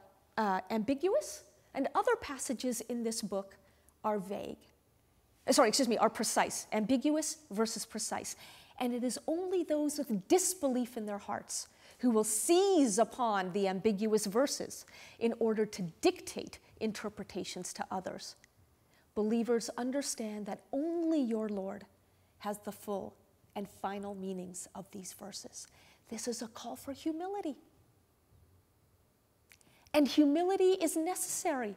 ambiguous, and other passages in this book are vague. Are precise. Ambiguous versus precise. And it is only those with disbelief in their hearts who will seize upon the ambiguous verses in order to dictate interpretations to others. Believers understand that only your Lord has the full and final meanings of these verses. This is a call for humility. And humility is necessary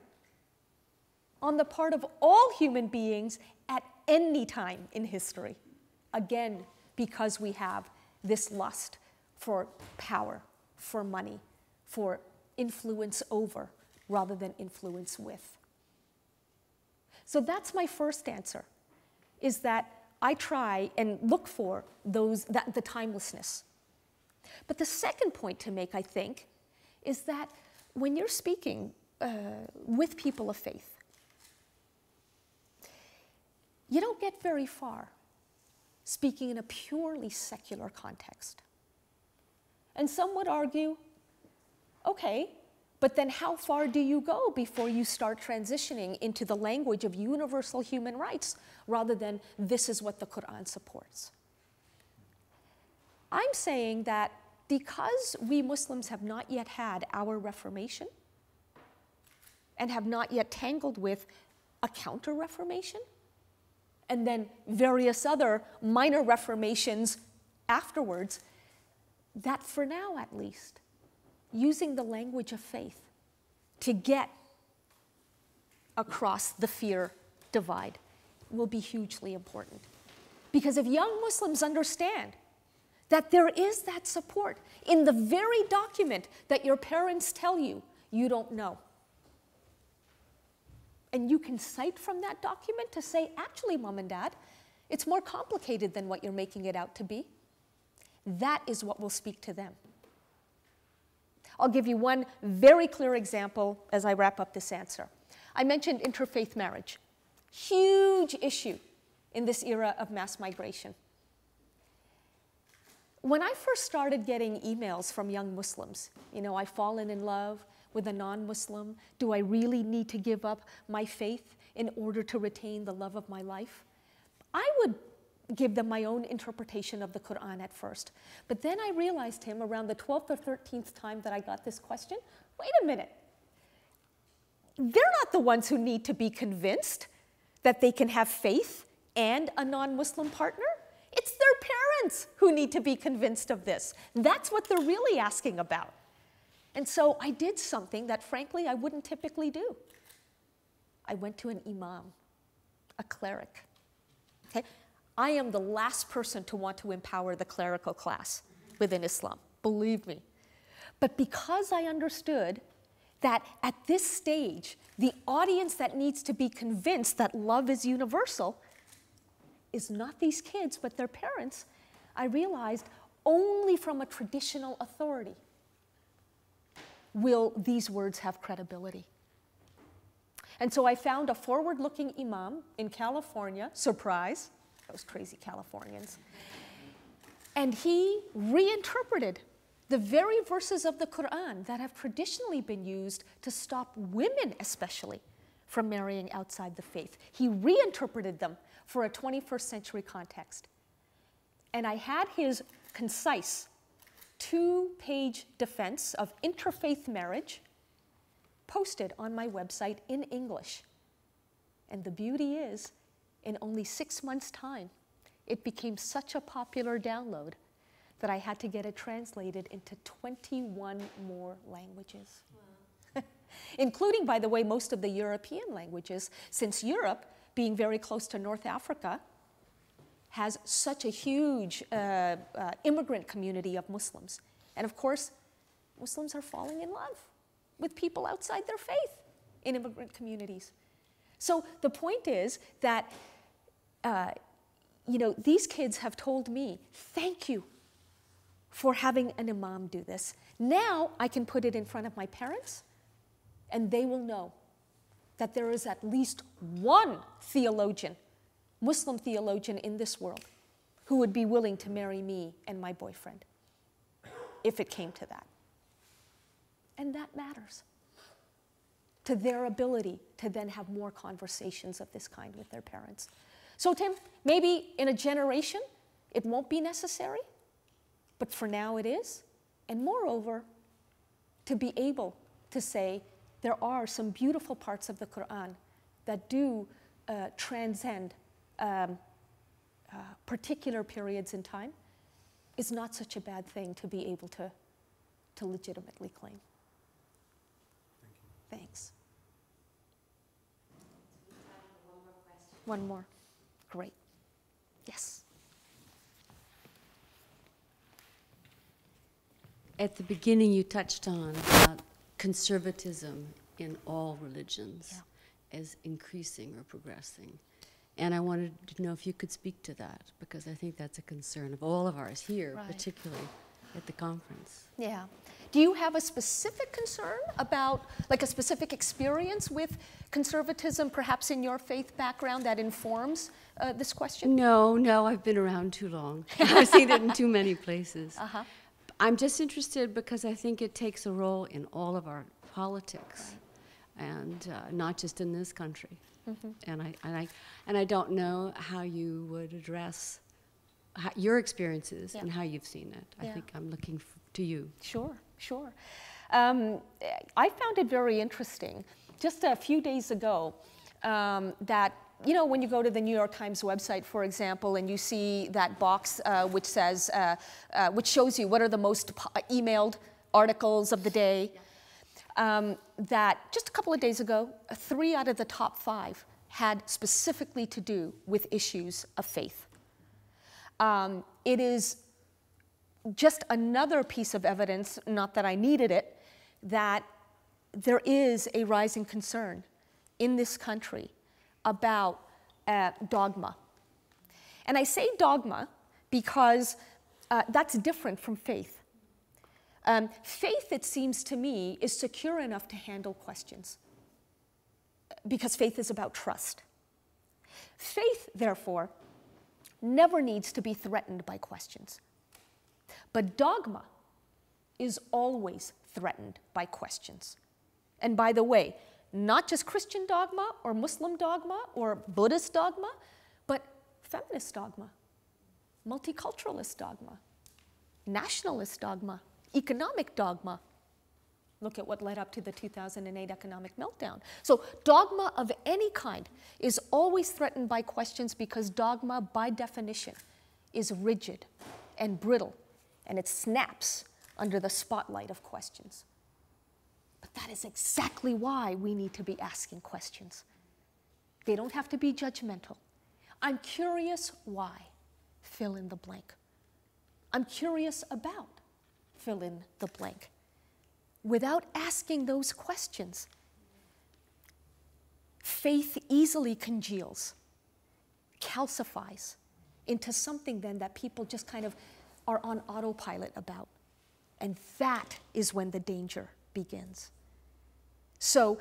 on the part of all human beings at any time in history. Again, because we have this lust for power, for money, for influence over rather than influence with. So that's my first answer, is that I try and look for the timelessness. But the second point to make, I think, is that when you're speaking with people of faith, you don't get very far speaking in a purely secular context. And some would argue, okay, but then how far do you go before you start transitioning into the language of universal human rights rather than this is what the Quran supports? I'm saying that because we Muslims have not yet had our Reformation and have not yet tangled with a counter-Reformation and then various other minor reformations afterwards, that for now at least, using the language of faith to get across the fear divide will be hugely important. Because if young Muslims understand that there is that support in the very document that your parents tell you you don't know, and you can cite from that document to say, actually, Mom and Dad, it's more complicated than what you're making it out to be, that is what will speak to them. I'll give you one very clear example as I wrap up this answer. I mentioned interfaith marriage. Huge issue in this era of mass migration. When I first started getting emails from young Muslims, I've fallen in love with a non-Muslim. Do I really need to give up my faith in order to retain the love of my life? I would give them my own interpretation of the Quran at first. But then I realized, around the 12th or 13th time that I got this question, wait a minute. They're not the ones who need to be convinced that they can have faith and a non-Muslim partner. It's their parents who need to be convinced of this. That's what they're really asking about. And so I did something that, frankly, I wouldn't typically do. I went to an imam, a cleric. Okay? I am the last person to want to empower the clerical class within Islam, believe me. But because I understood that at this stage, the audience that needs to be convinced that love is universal is not these kids, but their parents, I realized only from a traditional authority will these words have credibility. And so I found a forward-looking imam in California, surprise, those crazy Californians, and he reinterpreted the very verses of the Quran that have traditionally been used to stop women especially from marrying outside the faith. He reinterpreted them for a 21st century context. And I had his concise 2-page defense of interfaith marriage posted on my website in English. And the beauty is, in only 6 months' time, it became such a popular download that I had to get it translated into 21 more languages. Wow. Including, by the way, most of the European languages, since Europe, being very close to North Africa, has such a huge immigrant community of Muslims. And of course, Muslims are falling in love with people outside their faith in immigrant communities. So the point is that, these kids have told me, thank you for having an imam do this. Now I can put it in front of my parents, and they will know that there is at least one theologian, Muslim theologian in this world, who would be willing to marry me and my boyfriend, if it came to that. And that matters to their ability to then have more conversations of this kind with their parents. So Tim, maybe in a generation, it won't be necessary, but for now it is. And moreover, to be able to say there are some beautiful parts of the Quran that do transcend particular periods in time is not such a bad thing to be able to legitimately claim. Thank you. Thanks. One more. Great. Yes. At the beginning, you touched on conservatism in all religions as increasing or progressing. And I wanted to know if you could speak to that, because I think that's a concern of all of ours here, Right. particularly at the conference. Yeah. Do you have a specific concern about, like a specific experience with conservatism, perhaps in your faith background, that informs this question? No, I've been around too long. I've seen it in too many places. Uh-huh. I'm just interested because I think it takes a role in all of our politics, and not just in this country. Mm-hmm. And I don't know how you would address your experiences and how you've seen it. I think I'm looking to you. Sure. I found it very interesting just a few days ago that, when you go to the New York Times website, for example, and you see that box which says, which shows you what are the most emailed articles of the day, that just a couple of days ago, 3 out of the top 5 had specifically to do with issues of faith. It is just another piece of evidence, not that I needed it, that there is a rising concern in this country about dogma. And I say dogma because that's different from faith. Faith, it seems to me, is secure enough to handle questions, because faith is about trust. Faith, therefore, never needs to be threatened by questions. But dogma is always threatened by questions. And by the way, not just Christian dogma or Muslim dogma or Buddhist dogma, but feminist dogma, multiculturalist dogma, nationalist dogma, economic dogma. Look at what led up to the 2008 economic meltdown. So dogma of any kind is always threatened by questions, because dogma, by definition, is rigid and brittle, and it snaps under the spotlight of questions. But that is exactly why we need to be asking questions. They don't have to be judgmental. I'm curious why, fill in the blank. I'm curious about, fill in the blank. Without asking those questions, faith easily congeals, calcifies into something then that people just kind of are on autopilot about. And that is when the danger begins. So,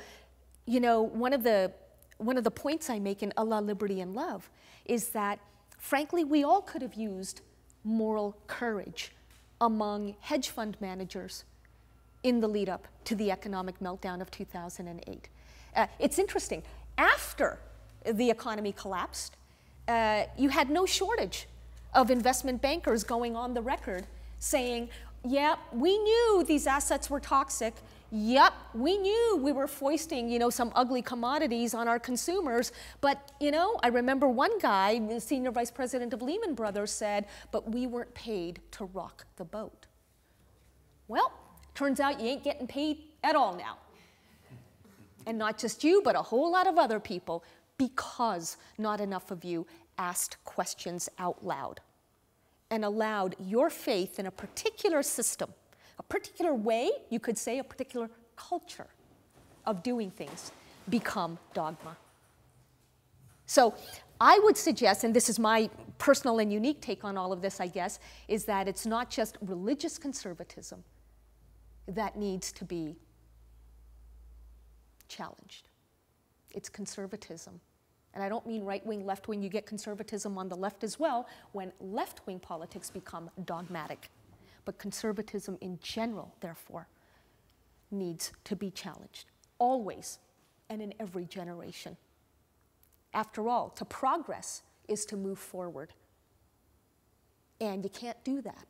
one of the points I make in Allah, Liberty, and Love is that, frankly, we all could have used moral courage among hedge fund managers in the lead up to the economic meltdown of 2008. It's interesting. After the economy collapsed, you had no shortage of investment bankers going on the record saying, yeah, we knew these assets were toxic. Yep, we knew we were foisting, some ugly commodities on our consumers. But, I remember one guy, the senior vice president of Lehman Brothers, said, but we weren't paid to rock the boat. Well, turns out you ain't getting paid at all now. And not just you, but a whole lot of other people, because not enough of you asked questions out loud and allowed your faith in a particular system, a particular way, you could say a particular culture of doing things, become dogma. So I would suggest, and this is my personal and unique take on all of this, I guess, is that it's not just religious conservatism that needs to be challenged. It's conservatism. And I don't mean right-wing, left-wing. You get conservatism on the left as well when left-wing politics become dogmatic. But conservatism in general, therefore, needs to be challenged, always and in every generation. After all, to progress is to move forward. And you can't do that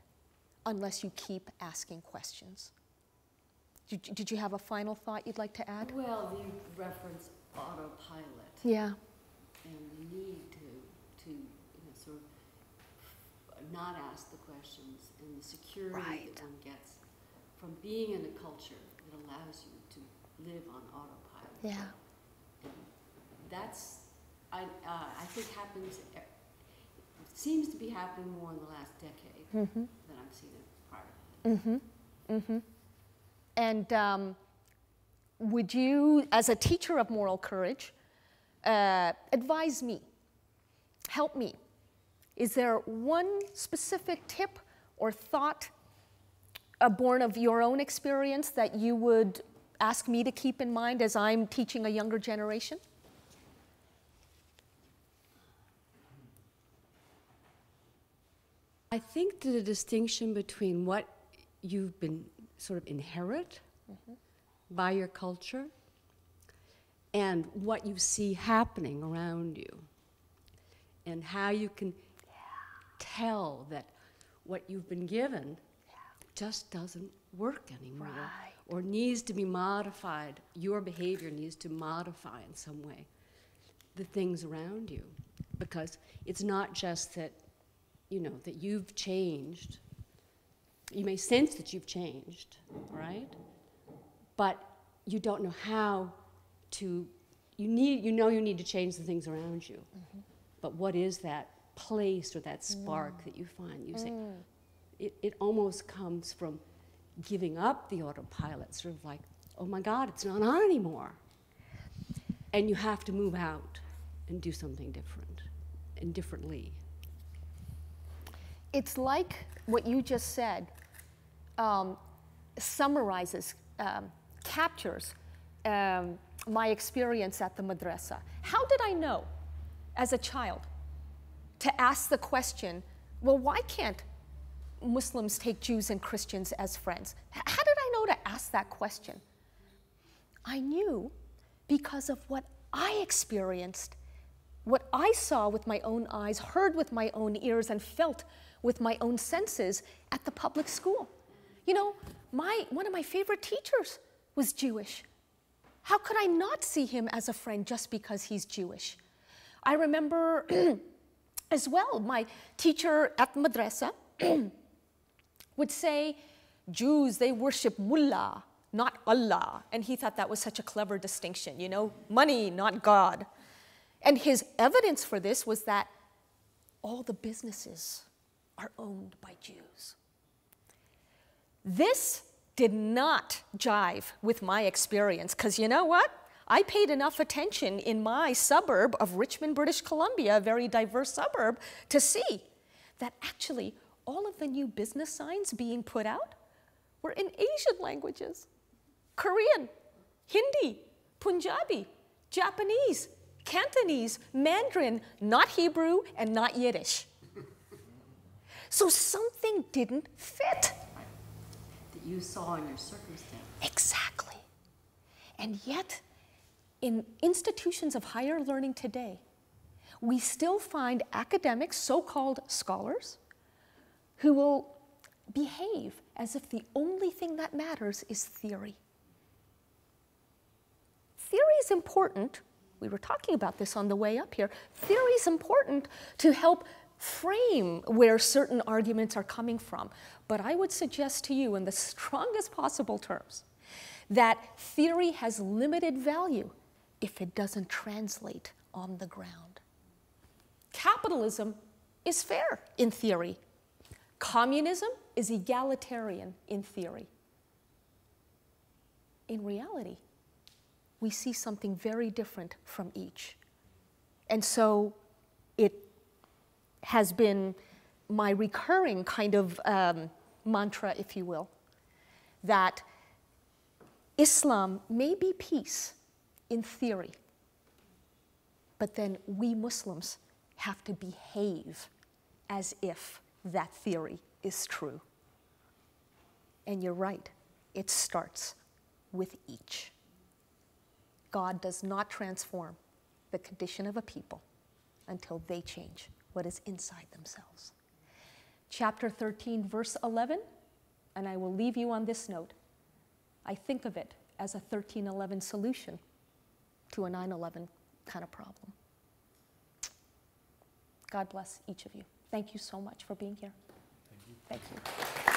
unless you keep asking questions. Did you have a final thought you'd like to add? Well, you reference autopilot. Yeah. And the need to sort of not ask the questions, and the security Right. that one gets from being in a culture that allows you to live on autopilot. Yeah. And that's, I think happens, seems to be happening more in the last decade than I've seen it prior to that. And would you, as a teacher of moral courage, advise me, help me? Is there one specific tip or thought born of your own experience that you would ask me to keep in mind as I'm teaching a younger generation? I think that the distinction between what you've been sort of inherit by your culture and what you see happening around you, and how you can tell that what you've been given just doesn't work anymore, Right. or needs to be modified. Your behavior needs to modify in some way the things around you, because it's not just that, that you've changed. You may sense that you've changed, right? But you don't know how to, you need to change the things around you. But what is that place or that spark that you find? You say, it almost comes from giving up the autopilot, sort of like, oh my God, it's not on anymore. And you have to move out and do something different and differently. It's like what you just said summarizes, captures my experience at the madrasa. How did I know as a child to ask the question, well, why can't Muslims take Jews and Christians as friends? How did I know to ask that question? I knew because of what I experienced, what I saw with my own eyes, heard with my own ears, and felt with my own senses at the public school. One of my favorite teachers was Jewish. How could I not see him as a friend just because he's Jewish? I remember as well, my teacher at madrasa would say, Jews, they worship mullah, not Allah. And he thought that was such a clever distinction, money, not God. And his evidence for this was that all the businesses are owned by Jews. This did not jive with my experience, because you know what? I paid enough attention in my suburb of Richmond, British Columbia, a very diverse suburb, to see that actually all of the new business signs being put out were in Asian languages: Korean, Hindi, Punjabi, Japanese, Cantonese, Mandarin, not Hebrew, and not Yiddish. So something didn't fit. That you saw in your circumstance. Exactly. And yet, in institutions of higher learning today, we still find academics, so-called scholars, who will behave as if the only thing that matters is theory. Theory is important. We were talking about this on the way up here. Theory is important to help frame where certain arguments are coming from. But I would suggest to you in the strongest possible terms that theory has limited value if it doesn't translate on the ground. Capitalism is fair in theory. Communism is egalitarian in theory. In reality, we see something very different from each. And so it has been my recurring kind of mantra, if you will, that Islam may be peace in theory, but then we Muslims have to behave as if that theory is true. And you're right, it starts with each. God does not transform the condition of a people until they change what is inside themselves. Chapter 13, verse 11, and I will leave you on this note. I think of it as a 1311 solution to a 9/11 kind of problem. God bless each of you. Thank you so much for being here. Thank you. Thank you.